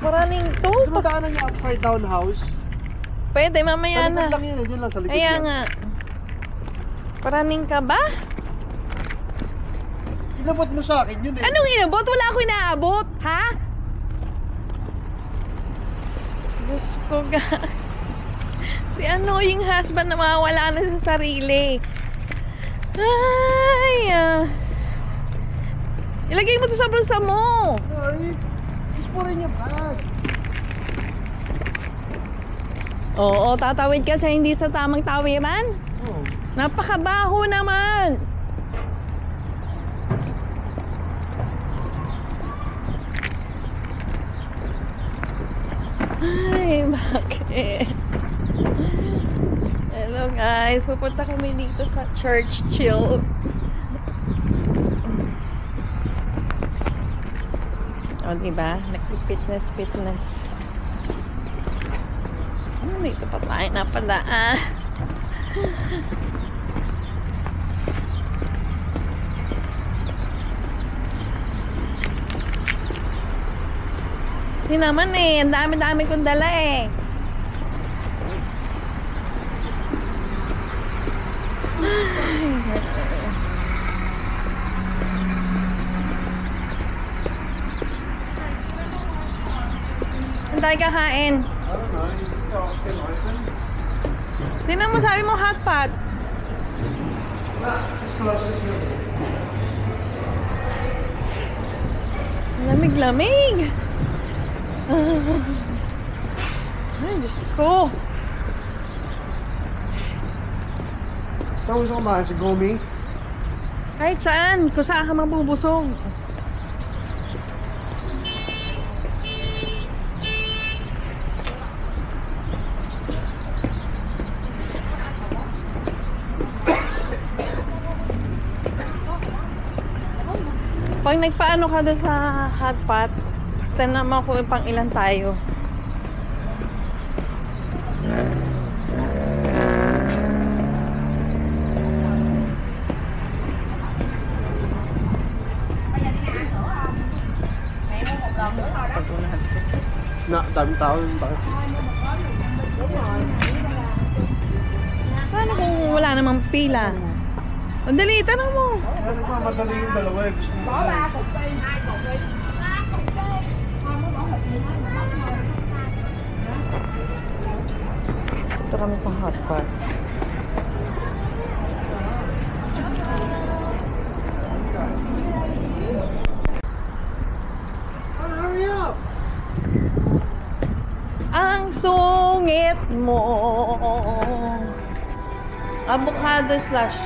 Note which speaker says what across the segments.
Speaker 1: Maraming to.
Speaker 2: Gusto mo daanan yung upside down house?
Speaker 1: Pwede, mamaya na.
Speaker 2: Sa likod lang yan, dyan lang sa likod
Speaker 1: Kaya
Speaker 2: yan.
Speaker 1: nga. Paraning ka ba?
Speaker 2: Inabot mo sa akin yun eh.
Speaker 1: Anong inabot? Wala ako inaabot, ha? Diyos ko, guys. Si annoying husband na mawawala na sa sarili. Ay, ilagay mo to sa bulsa mo.
Speaker 2: Ay, gusto mo rin yung bag.
Speaker 1: Oo, tatawid kasi hindi sa tamang tawiran.
Speaker 2: Oh.
Speaker 1: Napakabaho naman. Ay, bakit? Hello guys, pupunta kami dito sa Churchill. O, diba? Nag-fitness. Dito pa tayo napadaan. Kasi naman eh, ang dami-dami kong dala eh. Ang tayo kakain. Tingnan mo, sabi mo hot pot. Lamig-lamig. Ay, Diyos ko.
Speaker 2: Saan gusto kumain? Sa Gomi?
Speaker 1: Kahit saan, kung saan ka mabubusog. Pag nagpaano ka doon sa hot pot, tanaman ko pang ilan tayo.
Speaker 2: Na, daming tao yung bakit?
Speaker 1: Paano kung wala namang pila? O dali, tanong mo.
Speaker 2: Ano ba, madali yung dalawa eh. Gusto mo ba?
Speaker 1: Ito kami sa hot pot.
Speaker 2: Hurry up!
Speaker 1: Ang sungit mo. Avocado slash.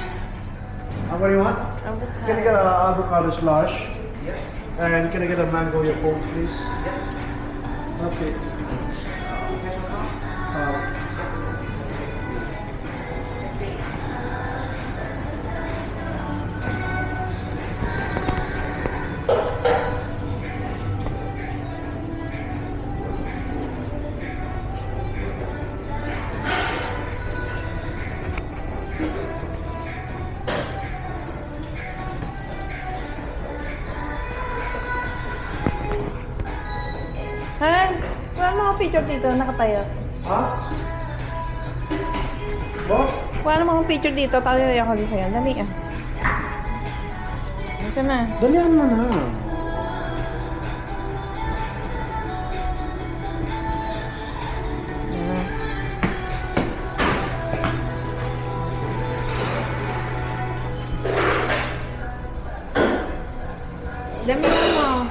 Speaker 2: What do you want?
Speaker 1: Avocado.
Speaker 2: Can I get an avocado slush? Yes. And can I get a mango Yakult, please? Yes. That's it.
Speaker 1: Han, wala mga picture dito, nakatayo.
Speaker 2: Ha? What?
Speaker 1: Wala mga picture dito, tayo ako dito yan. Dali ah. Ito na.
Speaker 2: Dalihan mo na.
Speaker 1: Dami mo.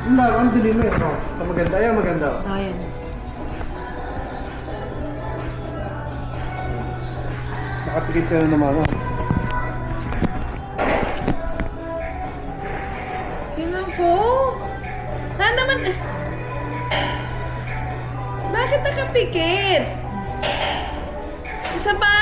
Speaker 2: Wala, ang dali mo ito. Ito maganda. Ayan, maganda.
Speaker 1: Ayan.
Speaker 2: Nakapikit ka na naman. Oh.
Speaker 1: Tingnan ko. Na naman. Bakit nakapikit? Isa pa.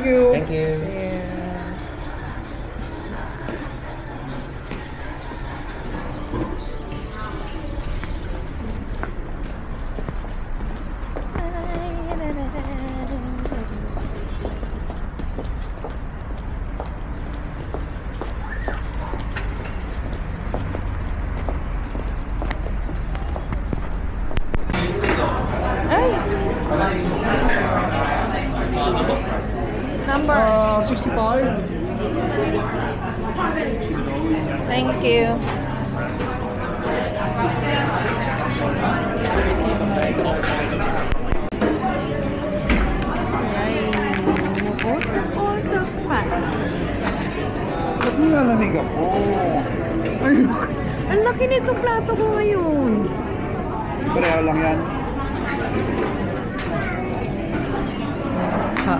Speaker 2: Thank you.
Speaker 3: Thank you.
Speaker 1: Number.
Speaker 2: 65.
Speaker 1: Thank you. Ay, usok-usok pa.
Speaker 2: Ba't nilalamig ako?
Speaker 1: Ang laki nitong plato ko ngayon.
Speaker 2: Pareho lang yan.
Speaker 1: Ha.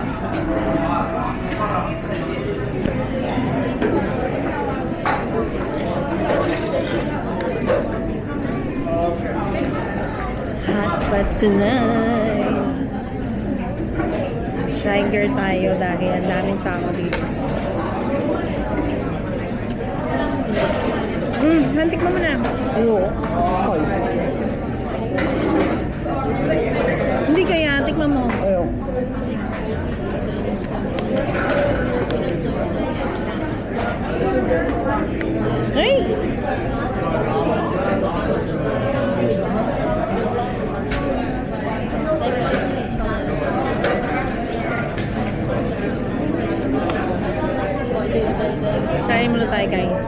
Speaker 1: Hot pot tonight. Shy girl tayo dahil ang daming tao dito. Hantik mo muna.
Speaker 2: Oo.
Speaker 1: Hindi kaya, tikman mo.
Speaker 2: Ayaw.
Speaker 1: Ay! Kain muna tayo, guys.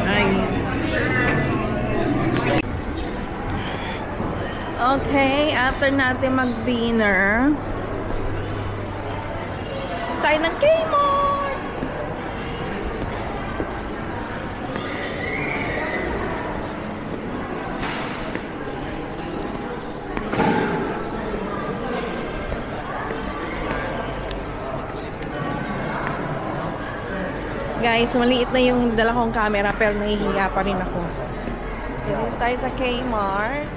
Speaker 1: Ay. Okay, after natin mag-dinner, tayo ng Kmart! Guys, maliit na yung dala kong camera pero nahihiya pa rin ako. So, dito tayo sa Kmart.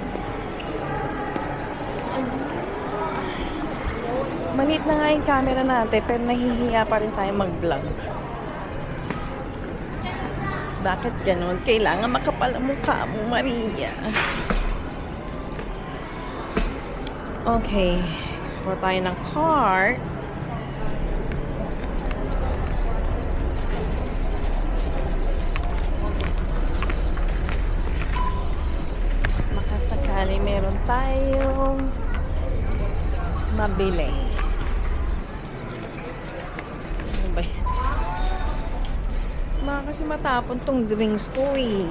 Speaker 1: Maliit na nga yung camera natin pero nahihiya pa rin tayo mag-vlog. Bakit ganun? Kailangan makapal ang mukha mo, Maria. Okay. Kuha tayo ng cart. Makasakali meron tayong mabili. Ano ba yan? Baka kasi matapon tong drinks ko eh.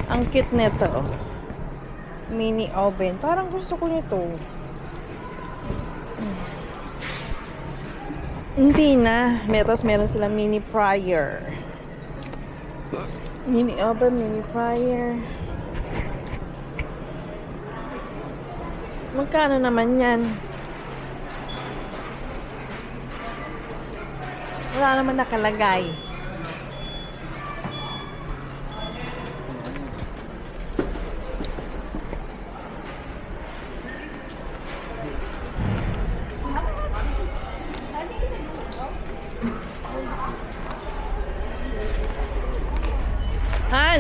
Speaker 1: Ang cute nito. Mini oven. Parang gusto ko nito. Hindi na. Meron silang mini fryer. Mini oven, mini fryer. Magkano naman yan? Wala naman nakalagay. Han!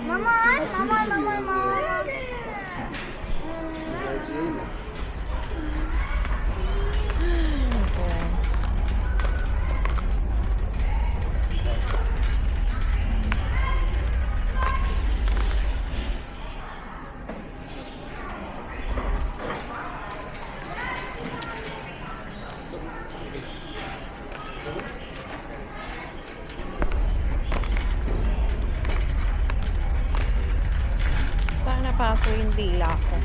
Speaker 4: Mama.
Speaker 1: paso yung dila ko.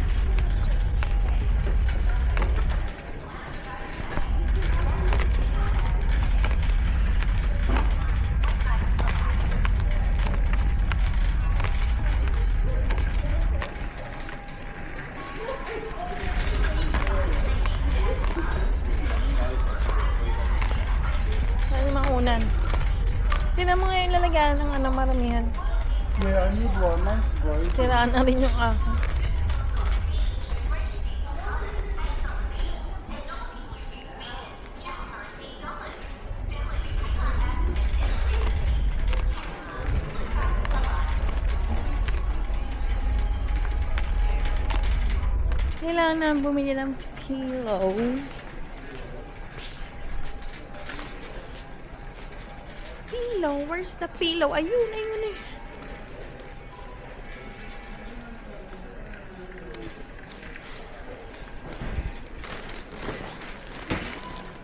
Speaker 1: Tingnan mo ngayon lalagyan ng ano, maramihan.
Speaker 2: Yeah, I need one. Nice boy.
Speaker 1: Tiraan na rin yung ako. Kailangan na bumili ng pillow. Pillow? Where's the pillow? Ayun, ayun eh.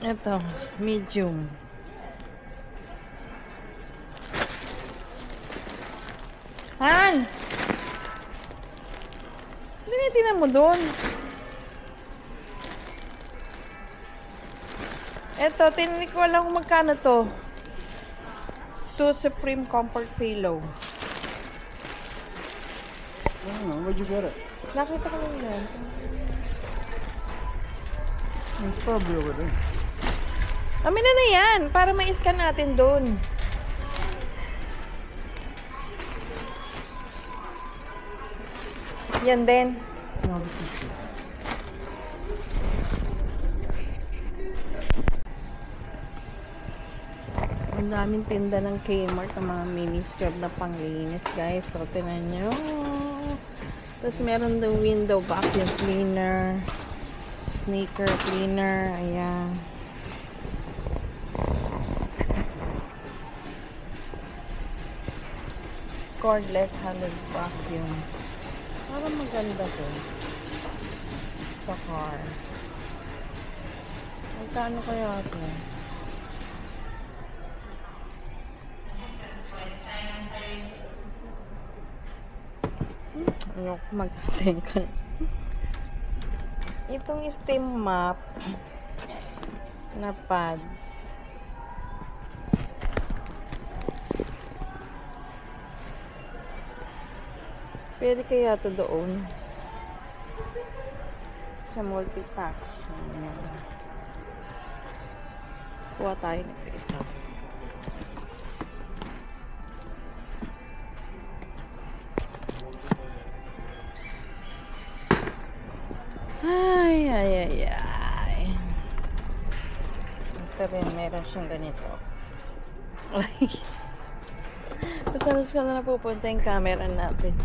Speaker 1: Ito, medium. Han! Tinitingnan mo doon. Ito, tininig ko lang kung magkano to. 2 Supreme Comfort Pillow.
Speaker 2: I don't know. Where'd you get it?
Speaker 1: Nakita ko lang yan.
Speaker 2: It's probably over there.
Speaker 1: Amin na yan, para ma-scan natin doon. Yan din.
Speaker 2: No, this is good.
Speaker 1: Ang daming tinda ng Kmart ng mga mini scrub na panglinis, guys. So, tinan nyo. Tapos, meron din window vacuum cleaner, sneaker cleaner, ayan. Cordless handled vacuum. Parang maganda to. Sa car. Magkano kaya ito? Ayoko magsasengkal. Itong steam mop na pads. Pwede kaya ito doon sa multi-pack. Kuha tayo nito isa. Ay, ay, ay, ay. Ito rin, meron siyang ganito. Ay. Saan na napupunta yung camera natin?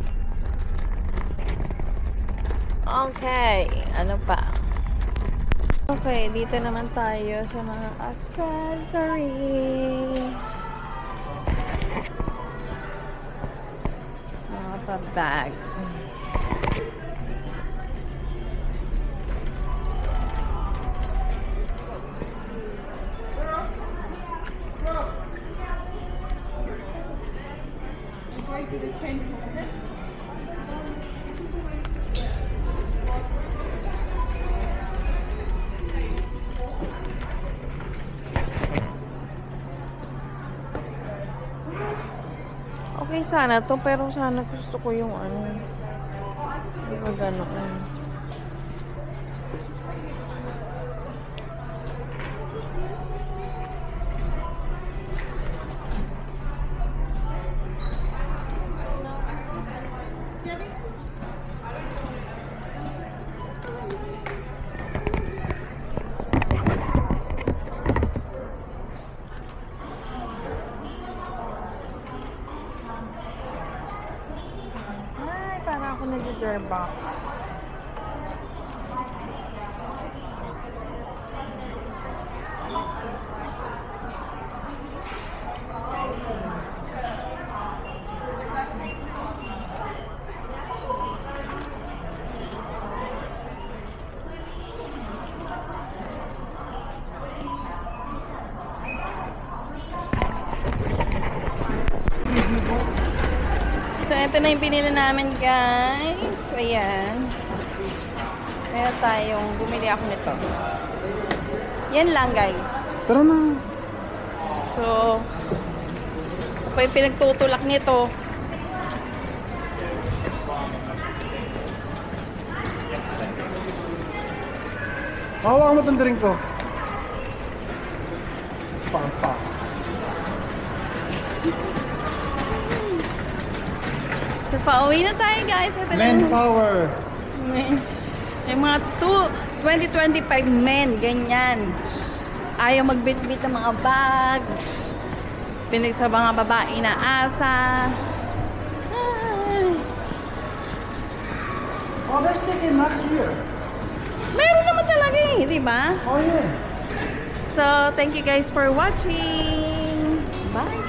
Speaker 1: Okay, ano pa? Okay, dito naman tayo sa mga accessory. Mga pa-bag. Okay sana to, pero sana gusto ko yung ano, yung gano'n. Nag-door box. So, Ito na yung pinili namin, guys. Ayan. Meron tayong, bumili ako nito. Yan lang, guys.
Speaker 2: Tara na.
Speaker 1: So, ako yung pinagtutulak nito.
Speaker 2: Hawakan mo itong drink ko. Pampa.
Speaker 1: So, pauwi na tayo, guys. Ito
Speaker 2: Manpower.
Speaker 1: yung mga 2025 men, ganyan. Ayaw magbitbit ng mga bag. Pinig sa mga babae na asa. Ay.
Speaker 2: Oh, there's Sticky Max here.
Speaker 1: Meron naman talaga eh, di ba?
Speaker 2: Oh, yeah.
Speaker 1: So, thank you guys for watching. Bye!